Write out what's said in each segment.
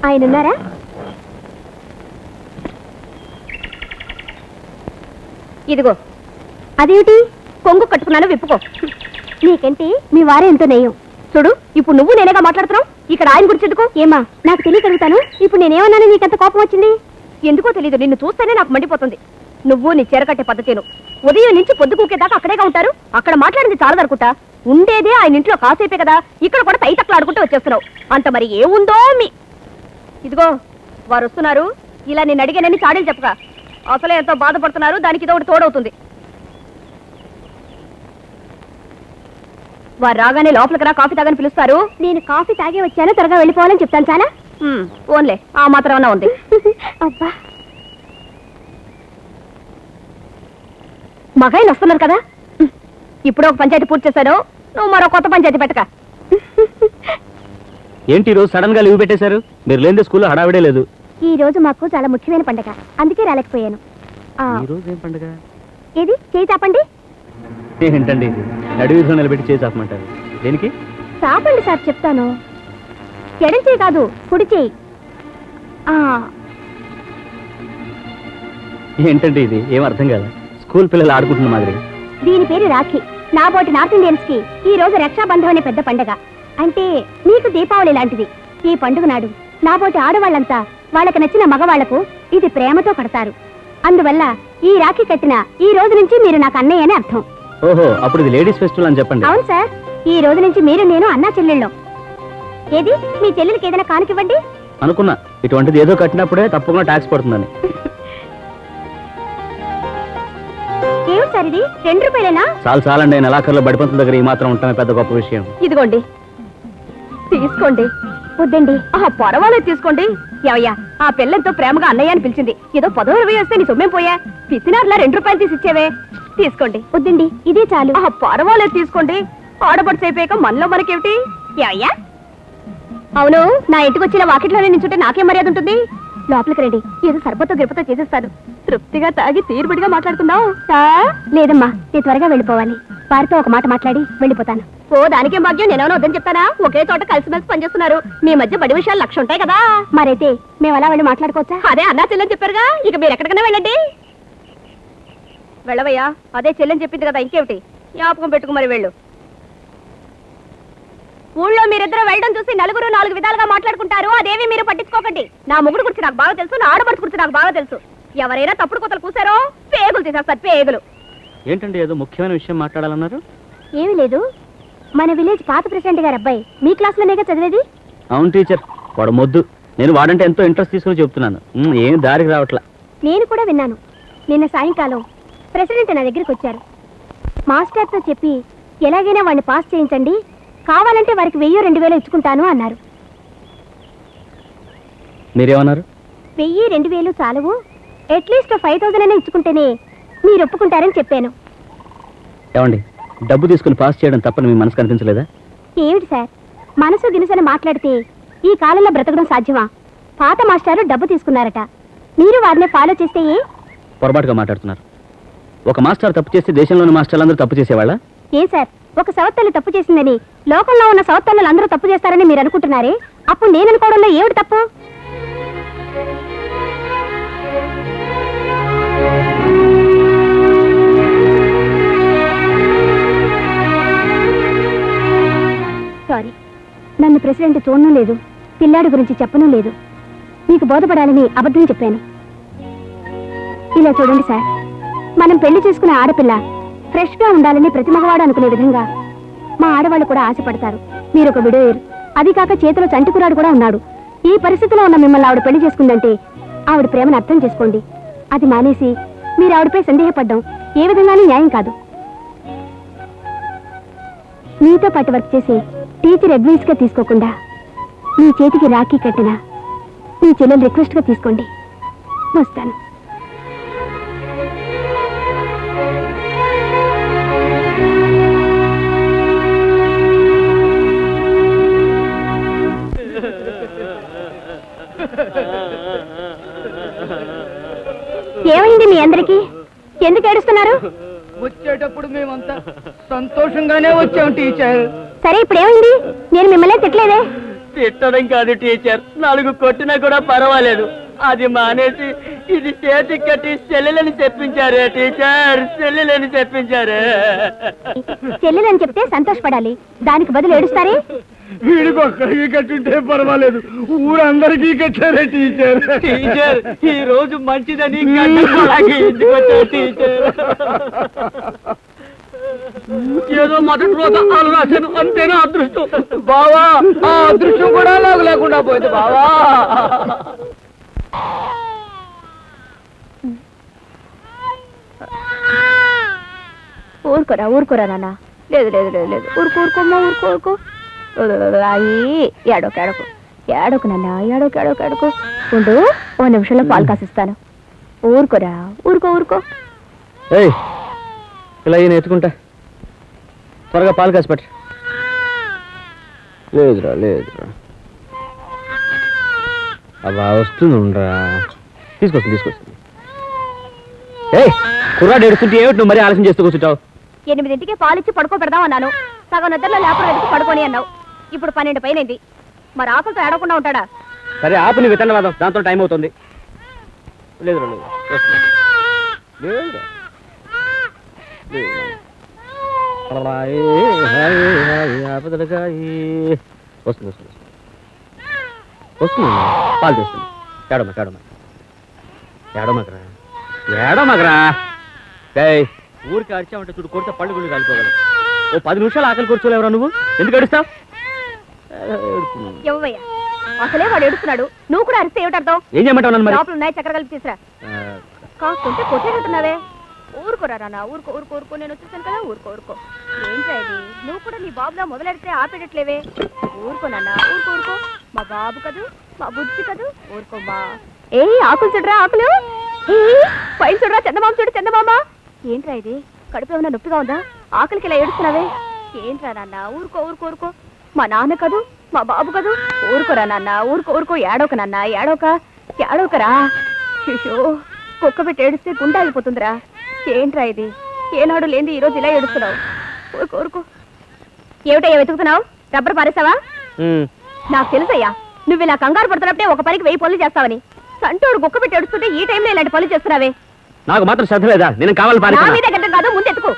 ఆయన ఉన్నారా? ఇదిగో. అదేమిటి కొంగు కట్టుకున్నాను, విప్పుకో. నీకేంటి మీ వారే ఎంతో నెయ్యం. చూడు, ఇప్పుడు నువ్వు నేనేగా మాట్లాడుతున్నావు, ఇక్కడ ఆయన గురించి ఎందుకు? ఏమా నాకు తెలియగలుగుతాను. ఇప్పుడు నేనేమన్నాను నీకెంత కోపం వచ్చింది? ఎందుకో తెలీదు, నిన్ను చూస్తేనే నాకు మండిపోతుంది. నువ్వు నీ చీరకట్టే పద్ధతిను ఉదయం నుంచి పొద్దు కూకేదాకా అక్కడేగా ఉంటారు. అక్కడ మాట్లాడింది చాలా దొరుకుతా. ఉండేదే ఆయన ఇంట్లో కాసేపే కదా, ఇక్కడ కూడా తైతక్కలు ఆడుకుంటూ వచ్చేస్తున్నావు. అంత మరి ఏముందో మీ. ఇదిగో వారు వస్తున్నారు. ఇలా నేను అడిగానని చాడీలు చెప్పగా. అసలే ఎంతో బాధపడుతున్నారు, దానికి ఇదో ఒకటి తోడవుతుంది. వారు రాగానే లోపలికి రా, కాఫీ తాగని పిలుస్తారు. నేను కాఫీ తాగే వచ్చాను, త్వరగా వెళ్ళిపోవాలని చెప్తాను. చాలా ఓన్లే ఆ మాత్రమన్నా ఉంది. అబ్బా, మగాయిలు వస్తున్నారు కదా. ఇప్పుడు ఒక పంచాయతీ పూర్తి చేశాను, నువ్వు మరో కొత్త పంచాయతీ పెట్టక. ఏంటి రోజు సడన్ గా లీవ్ పెట్టేశారు? మీరు లేని స్కూల్లో హడావిడే లేదు. ఈ రోజు మాకు చాలా ముఖ్యమైన పండగ, అందుకే రాలేకపోయాను. ఈ రోజు ఏం పండుగ? ఏది చేయి చాపండి. ఏంటండి నడివీధిలో నిలబెట్టి చేయి చాపమంటారు? దేనికి? చాపండి సార్, చెప్తాను. ఎడం చేయి కాదు, కుడి చేయి. ఏంటండి ఇది? ఏం అర్థం కాదు. స్కూల్ పిల్లలు ఆడుకుంటున్న మాదిరి. దీని పేరు రాఖీ. నాబోటి నార్త్ ఇండియన్స్ కి ఈ రోజు రక్షాబంధం అనే పెద్ద పండగ. అంటే మీకు దీపావళి లాంటిది. ఈ పండుగ నాడు నాబోటి ఆడవాళ్లంతా వాళ్ళకి నచ్చిన మగవాళ్లకు ఇది ప్రేమతో కడతారు. అందువల్ల ఈ రాఖీ కట్టిన ఈ రోజు నుంచి మీరు నాకు అన్నయ్య అని అర్థం. ఓహో, అప్పుడు ఇది లేడీస్ ఫెస్టివల్ అని చెప్పండి. అవును సార్, ఈ రోజు నుంచి మీరు నేను అన్నా చెల్లెళ్ళం. ఏది మీ చెల్లెలకి ఏదైనా కానుకివ్వండి. అనుకున్నా ఇటువంటిది ఏదో కట్టినప్పుడే తప్పకుండా ట్యాక్స్ పడుతుందని. ఏమిటి సార్ ఇది? 2 రూపాయలేనా? చాలండి, నెలాఖరులో బడిపంతుల దగ్గర ఈ మాత్రం ఉంటామే పెద్ద గొప్ప విషయం. ఇదిగోండి, తీసుకోండి. వద్దండి. పర్వాలేదు, తీసుకోండి. ఎవయ్యా, ఆ పిల్లలతో ప్రేమగా అన్నయ్య అని పిలిచింది. ఏదో 10-20 వస్తే నీ సొమ్మేం పోయా? పిసినారులా 2 రూపాయలు తీసి ఇచ్చేవే. తీసుకోండి. వద్దండి, ఇదే చాలు. పర్వాలేదు, తీసుకోండి. ఆడబడి అయిపోయాక మనలో మనకేమిటి? ఎవయ్యా, అవును, నా ఇంటికి వచ్చిన వాకిట్లోనే నించుంటే నాకేం మర్యాద ఉంటుంది? లోపలికి రండి, ఏదో సర్బతో గిరపతో చేసేస్తాను. తృప్తిగా తాగి తీరుబడిగా మాట్లాడుకుందాం. లేదమ్మా, నేను త్వరగా వెళ్ళిపోవాలి. వారితో ఒక మాట మాట్లాడి వెళ్ళిపోతాను. ఓ, దానికేం భాగ్యం. నేనేమో వద్దని చెప్తానా? ఒకే చోట కలిసిమెలిసి పనిచేస్తున్నారు. మీ మధ్య బడి విషయాలు 1,00,000 ఉంటాయి కదా. మరైతే మేము అలా వెళ్ళి మాట్లాడుకోవచ్చా? అదే అన్నా చెల్లెని చెప్పారుగా, ఇక మీరు ఎక్కడికైనా వెళ్ళండి. వెళ్ళవయ్యా, అదే చెల్లెని చెప్పింది కదా, ఇంకేమిటి? జ్ఞాపకం పెట్టుకు మరి వెళ్ళు. ఊళ్ళో మీరిద్దరూ వెళ్ళడం చూసి నలుగురు 4 విధాలుగా మాట్లాడుకుంటారు. అదేవి మీరు పట్టించుకోకండి. నా మొగుడు గురించి నాకు బాగా తెలుసు, నా ఆడబడి గురించి నాకు బాగా తెలుసు. ఎవరైనా తప్పుడు కొత్తలు కూసారో పేగులు తీసేస్తారు, పేగులు. ఏంటండి ఏదో ముఖ్యమైన విషయం మాట్లాడాలన్నారు? ఏమీ లేదు, మన విలేజ్ పాత ప్రెసిడెంట్ గారు అబ్బాయి మీ క్లాస్ లోనేగా చదివేది. అవును టీచర్, వాడు మొద్దు. నేను వాడంటే ఎంతో ఇంట్రెస్ట్ తీసుకుని చెప్తున్నాను, ఏం దారికి రావట్లా. నేను కూడా విన్నాను. నిన్న సాయంకాలం ప్రెసిడెంట్ నా దగ్గరికి వచ్చారు. మాస్టర్తో చెప్పి ఎలాగైనా వాడిని పాస్ చేయించండి, కావాలంటే వారికి 1000-2000 ఇచ్చుకుంటాను అన్నారు. మీరేమన్నారు? 1000-2000 చాలవు, అట్లీస్ట్ 5000 అయినా ఇచ్చుకుంటేనే మీరు ఒప్పుకుంటారని చెప్పాను. ఏమండి, డబ్బు తీసుకుని పాస్ చేయడం తప్పని మీ మనసు కనిపించలేదా? ఏమిటి సార్, మనసు గినుసని మాట్లాడితే ఈ కాలంలో బ్రతకడం సాధ్యమా? పాత మాస్టారు డబ్బు తీసుకున్నారట, మీరు వారిని ఫాలో చేస్తే పొరపాటుగా మాట్లాడుతున్నారు. ఒక మాస్టర్ తప్పు చేస్తే దేశంలోని మాస్టర్లందరూ తప్పు చేసేవాళ్ళ? ఏ సార్, ఒక సవత్తల్లి తప్పు చేసిందని లోకంలో ఉన్న సవత్తల్లు అందరూ తప్పు చేస్తారని మీరు అనుకుంటున్నారే? అప్పుడు నేను అనుకోవడంలో ఏమిటి తప్పు? సారీ, నన్ను ప్రెసిడెంట్ చూడడం లేదు, పిల్లాడి గురించి చెప్పడం లేదు. మీకు బోధపడాలని అబద్ధం చెప్పాను. ఇలా చూడండి సార్, మనం పెళ్లి చేసుకునే ఆడపిల్ల ఫ్రెష్ గా ఉండాలని ప్రతి మగవాడు అనుకునే విధంగా మా ఆడవాళ్ళు కూడా ఆశపడతారు. మీరు ఒక విడోయర్, అది కాక చేతిలో చంటికురాడు కూడా ఉన్నాడు. ఈ పరిస్థితిలో ఉన్న మిమ్మల్ని ఆవిడ పెళ్లి చేసుకుందంటే ఆవిడ ప్రేమను అర్థం చేసుకోండి. అది మానేసి మీరు ఆవిడపై సందేహపడ్డం ఏ విధంగానూ న్యాయం కాదు. మీతో పాటు వర్క్ చేసి టీచర్ అడ్వైస్ గా తీసుకోకుండా మీ చేతికి రాఖీ కట్టిన మీ చెల్లెలు రిక్వెస్ట్ గా తీసుకోండి. వస్తాను. ఏమైంది మీ అందరికి? ఎందుకు ఏడుస్తున్నారు? వచ్చేటప్పుడు మేమంతా సంతోషంగానే వచ్చాం టీచర్. సరే, ఇప్పుడు ఏమైంది? నేను మిమ్మల్ని తిట్టలేదే. తిట్టడం కాదు టీచర్, 4 కొట్టినా కూడా పర్వాలేదు. అది మానేసి ఇది చేతికి కట్టి చెల్లెలని చెప్పించారే టీచర్, చెల్లెలని చెప్పించారే. చెల్లెలని చెప్తే సంతోషపడాలి, దానికి బదులు ఏడుస్తారే. వీడికి ఒక్కడికి కట్టుంటే పర్వాలేదు, ఊరందరికీ కట్టారే టీచర్. టీచర్ ఈ రోజు మంచిదని టీచర్. ఏదో మొదటి రోజు అలా రాశాను, అంతేనా అదృష్టం బావా. ఆ అదృష్టం కూడా నాకు లేకుండా పోయింది బావా. ఊరుకోరా నాన్న. లేదు లేదు లేదు లేదు, ఊరుకోమ్మా, ఊరుకో. అయ్యి ఏడోకు నాన్న, ఏడోకు. ఉండు, 1 నిమిషంలో పాలు కాసిస్తాను. ఊరుకో. ఇలా ఈయన ఎత్తుకుంటా, త్వరగా పాలు కాసి పెట్ట. లేదురా అబ్బా వస్తుంది, ఉండరా. తీసుకొస్తుంది. కుర్రాడు ఏడుస్తుంటే ఏమిటి నువ్వు మరీ ఆలస్యం చేస్తూ కూర్చుంటావు? 8ంటికి పాలిచ్చి పడుకో పెడదాం అన్నాను, సగం నిద్రలో లేపడం ఎందుకు పడుకొని అన్నావు. ఇప్పుడు 12 పైనైంది, మరి ఆకులతో ఏడకుండా ఉంటాడా? సరే ఆపు నీ విత్తనవాదం, దాంతో టైం అవుతుంది. లేదురా వస్తుంది పాలు తెస్తుంది. ఏడమగరా ఊరికి అరిచామంటే చూడు, కొడితే పళ్ళు గుళ్ళు కాలిపోగలవు. ఓ 10 నిమిషాలు ఆకలి కూర్చోలేవరా నువ్వు? ఎందుకు అడుస్తావు? ఎవయ్యా అసలే వాడు ఏడుస్తున్నాడు, నువ్వు కూడా అరిస్తే ఏమిటర్థం? ఏం చేయమంటావు నన్ను మరి? లోపల ఉన్నాయి, చక్కెర కలిపి తీసురా. కాకుంటే కొట్టేటట్టున్నావే. ఊరుకోరా నాన్న, ఊరుకో. నేను వచ్చేసాను కదా, ఊరుకో. ఏంటా ఇది? నువ్వు కూడా నీ బాబులా మొదలెడితే ఆపేటట్లేవే. ఊరుకో నాన్న, ఊరుకో. మా బాబు కదూ, మా బుద్ధి కదూ, ఊరుకోమ్మా. ఆకులు చూడరా, ఆకులు. పైన చూడరా, చందమామ. ఏంట్రా ఇది? కడుపు ఏమైనా నొప్పిగా ఉందా? ఆకలికి ఇలా ఏడుస్తున్నావే. ఏంట్రా నాన్న, ఊరుకో. మా నాన్న కదూ, మా బాబు కదూ, ఊరుకోరా నాన్న, ఊరుకో. ఏడోక నాన్న, ఏడోకరా. శిషో, కుక్క పెట్టి ఏడిస్తే గుండె ఆగిపోతుందిరా. ఏంట్రా ఇది? ఏనాడు లేని ఈ రోజు ఇలా ఏడుస్తున్నావు. ఊరుకో. ఏమిటయ్యా వెతుకుతున్నావు? రబ్బర్ పారేసావా? నాకు తెలుసయ్యా, నువ్వు ఇలా కంగారు పడుతున్నప్పుడే ఒక పనికి 1000 పనులు చేస్తావని. సంటోడు కుక్క పెట్టి ఏడుస్తుంటే ఈ టైంలో ఇలాంటి పనులు చేస్తున్నావే. నాకు మాత్రం శ్రద్ధ లేదా? నేను కావాలి నా మీద గడ్డం కాదు, ముందు ఎత్తుకో.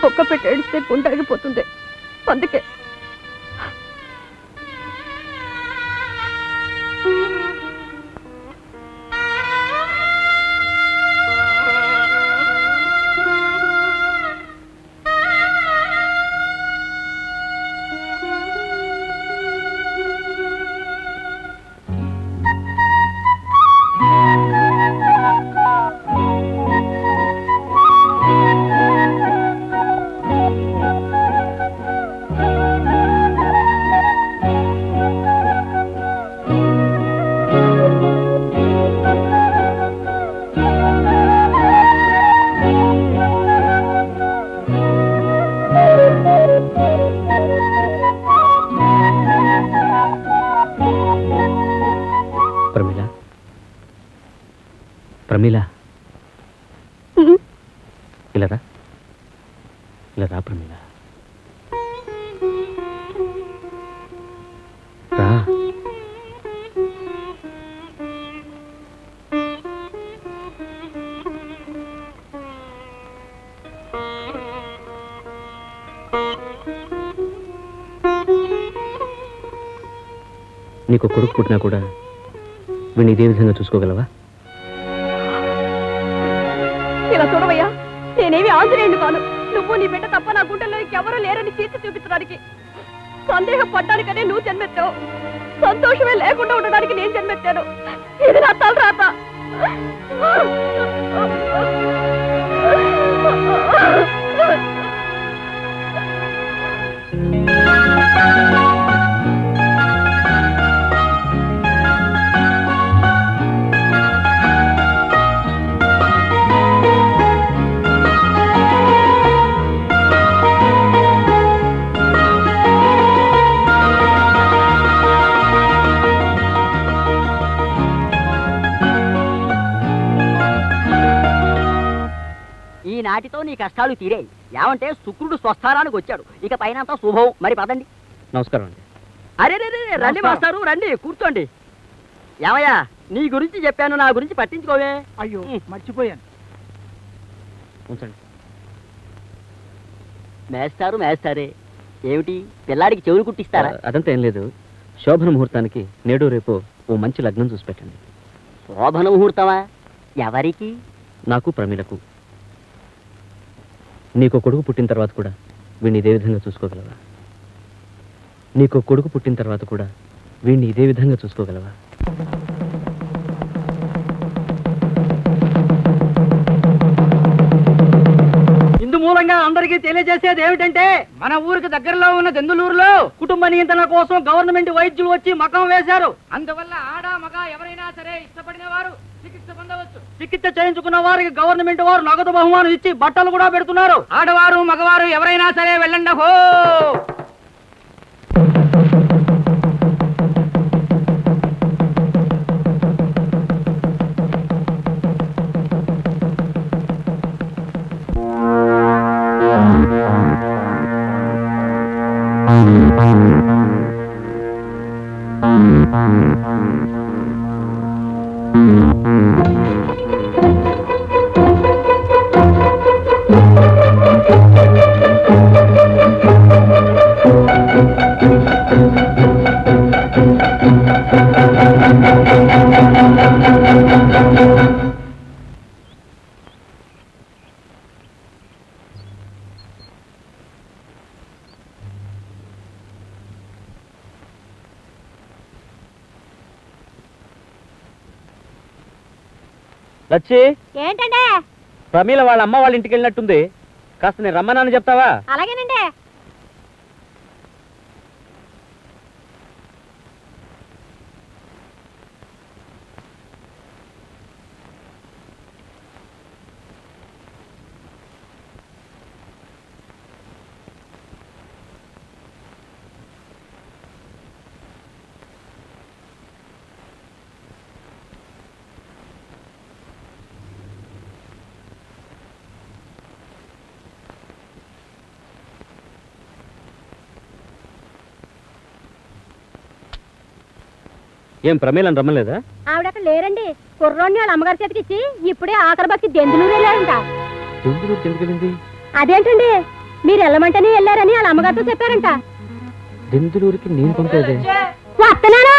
కుక్క పెట్టి ఏడిస్తే గుండె ఆగిపోతుంది, అందుకే. ప్రమీల, ఇలా రా ప్రమీల, రా. నీకు కొడుకు పుట్టినా కూడా వీడిని ఇదే విధంగా చూసుకోగలవా? ఇలా చూడవయ్యా, నేనేమి ఆంజనేయుడు కాను. నువ్వు నీ బిడ్డ తప్ప నా గుండెల్లో ఎవరూ లేరని తీర్చి చూపించడానికి. సందేహపడ్డానికనే నువ్వు జన్మెత్తావు, సంతోషమే లేకుండా ఉండడానికి నేను జన్మెత్తాను. ఇది నా తలరాత. ఈనాటితో నీ కష్టాలు తీరాయి. ఏమంటే శుక్రుడు స్వస్థానానికి వచ్చాడు, ఇక పైనంతా శుభం. మరి పదండి. నమస్కారం అండి. అరే రే రే, రండి మాస్టారు, రండి కూర్చోండి. ఏమయ్యా, నీ గురించి చెప్పాను, నా గురించి పట్టించుకోవే. అయ్యో మర్చిపోయాను. ఉంచండి. మేస్టారే, ఏమిటి పిల్లాడికి చెవులు కుట్టిస్తారా? అదంతా ఏం లేదు. శోభన ముహూర్తానికి నేడు రేపు ఓ మంచి లగ్నం చూసి పెట్టండి. శోభన ముహూర్తమా? ఎవరికి? నాకు ప్రమీలకు. నీకో కొడుకు పుట్టిన తర్వాత కూడా వీడిని ఇదే విధంగా చూసుకోగలవా? నీకో కొడుకు పుట్టిన తర్వాత కూడా వీడిని ఇదే విధంగా చూసుకోగలవా? ఇందు మూలంగా అందరికీ తెలియజేసేది ఏమిటంటే, మన ఊరికి దగ్గరలో ఉన్న దెందులూరులో కుటుంబ నియంత్రణ కోసం గవర్నమెంట్ వైద్యులు వచ్చి మకం వేశారు. అందువల్ల ఆడ మగ ఎవరైనా సరే ఇష్టపడిన వారు చికిత్స పొందవచ్చు. చికిత్స చేయించుకున్న వారికి గవర్నమెంట్ వారు నగదు బహుమానం ఇచ్చి బట్టలు కూడా పెడుతున్నారు. ఆడవారు మగవారు ఎవరైనా సరే వెళ్ళండి. హో లచ్చి, ఏంటంటే? ప్రమీల వాళ్ళ అమ్మ వాళ్ళ ఇంటికి వెళ్ళినట్టుంది. కాస్త నేను రమ్మన్నాను చెప్తావా? అలాగేనండి. ఏం ప్రమీలను రమ్మలేదా? ఆవిడక్కడ లేరండి. కుర్రోని వాళ్ళ అమ్మగారి చేతికి ఇచ్చి ఇప్పుడే ఆఖరి బాకి దెందులూరు వెళ్ళారంట. దెందులూరు ఎందుకు వెళ్ళింది? అదేంటండి, మీరు వెళ్ళమంటేనే వెళ్ళారని వాళ్ళ అమ్మగారితో చెప్పారంట. దెందులూరుకి నేను పంపేదే. వస్తున్నానా?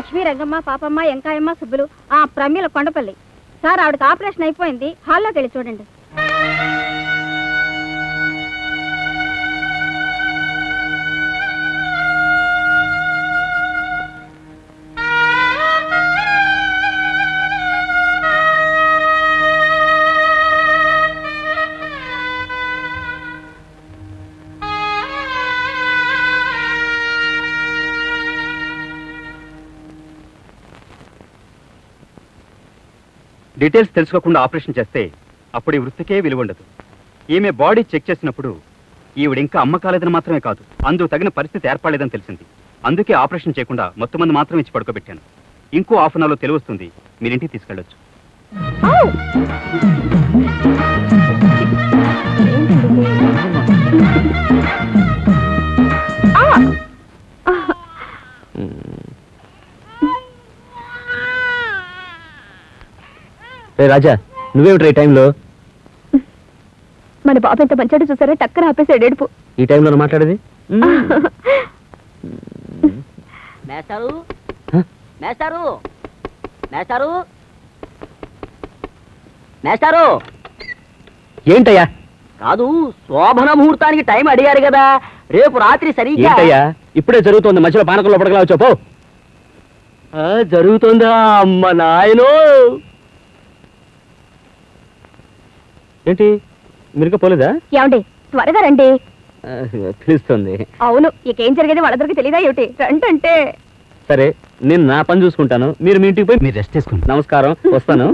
లక్ష్మీ రంగమ్మ పాపమ్మ ఎంకాయమ్మ సుబ్బులు ఆ ప్రమీల కొండపల్లి సార్ ఆవిడకి ఆపరేషన్ అయిపోయింది హాల్లోకి వెళ్ళి చూడండి డీటెయిల్స్ తెలుసుకోకుండా ఆపరేషన్ చేస్తే అప్పుడు ఈ వృత్తికే విలువ ఉండదు. ఈమె బాడీ చెక్ చేసినప్పుడు ఈవిడ ఇంకా అమ్మ కాలేదని మాత్రమే కాదు, అందుకు తగిన పరిస్థితి ఏర్పడలేదని తెలిసింది. అందుకే ఆపరేషన్ చేయకుండా మొత్తం మంది మాత్రం ఇచ్చి పడుకోబెట్టాను. ఇంకో హాఫ్ అన్ అవర్లో తెలివస్తుంది, మీరింటికి తీసుకెళ్ళొచ్చు. రాజా నువ్వేమిట్రా ఈ టైంలో? మన బాబు ఎంత మంచాడు చూసారా, టక్కన ఆపేసాడు ఏడుపు. ఈ టైంలో మాట్లాడేది? మేస్టారు మేస్టారు మేస్టారు మేస్టారు ఏంటయ్యా? కాదు, శోభన ముహూర్తానికి టైం అడిగారు కదా, రేపు రాత్రి సరిగ్గా. ఏంటయ్యా ఇప్పుడే జరుగుతోంది, మధ్యలో పానకంలో పడకలా వచ్చావు పో. జరుగుతుందా అమ్మ నాయనో? ఏంటి మీరు పోలేదా? ఏమండి త్వరగా రండి. తెలుస్తుంది. అవును, ఇకేం జరిగేది వాళ్ళందరికీ తెలియదా ఏమిటి? రండి. సరే నేను నా పని చూసుకుంటాను, మీరు మీ ఇంటికి పోయి మీరు రెస్ట్ తీసుకోండి. నమస్కారం, వస్తాను.